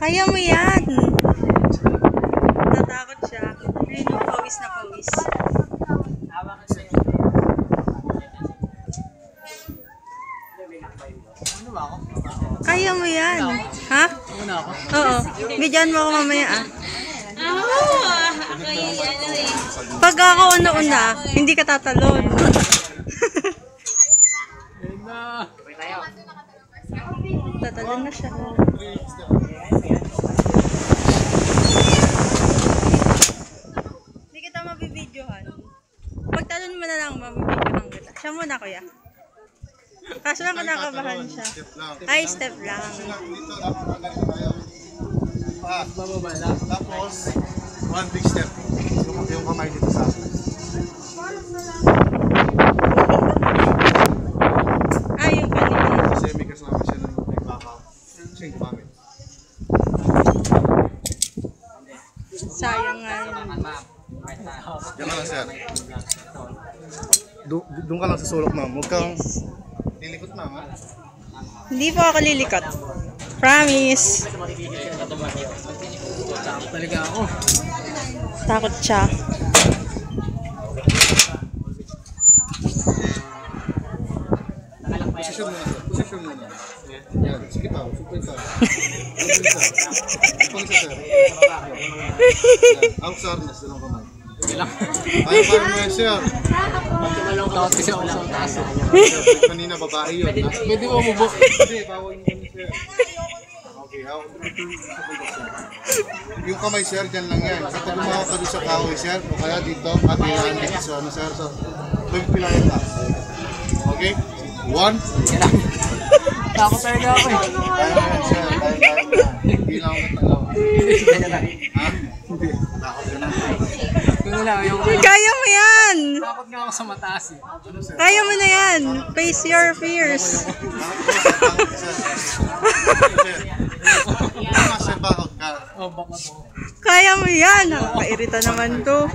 Kaya mo yan. Natakot siya. Ayun, pawis na pawis. Kaya mo yan. Ha? Oo. Bigyan mo ako mamaya ah. Pag ako una-una, hindi ka tatalon. Tatalon na siya. Hindi kita mabibidyohan. Pagtalon mo na lang, mabibidyohan kita. Siya muna, kuya. Kaso lang kinakabahan siya. Ay, step lang. Bababa lang. Tapos, one big step. Yung kamay dito sa akin. Ay, yung kanina. Kasi may kasama siya ng nagbakaw. Siya yung pamit. Sayang nga yun. Diyan ka lang, sir. Doon ka lang sa sulok, ma'am. Huwag kang lilikot, ma'am. Ha? Hindi po ako lilikot. Promise. Takot talaga ako. Takot siya. Posisyon muna, sir. Posisyon muna. Yan. Sige pa. Supay pa. Pang isa, sir. Out sa arnas. Dalang kamay. Ayaw pa mo yan, sir. Takot kasi ako sa taas. Kanina babae yun. Pwede mo umubo. Hindi, bawal mo yun, sir. Okay, yung kamay, sir, dyan lang yan. Sa paglumawa ka doon sa kahoy, sir, o kaya dito, at yan dito sa ano, sir. So, pilayan ka. Okay? 1. Takot talaga ako eh. Kaya mo yan, sir. Kaya mo yan. Hindi lang ako natalaw. Ha? Takot ka na. Kung lang, yung Kaya mo yan! takot nga ako sa mataas eh. Kaya mo na yan! Face your fears! Takot ka, sir. Sir, mas bakot ka. Oh, baka po. Kaya mo yan! Nakakairita naman to.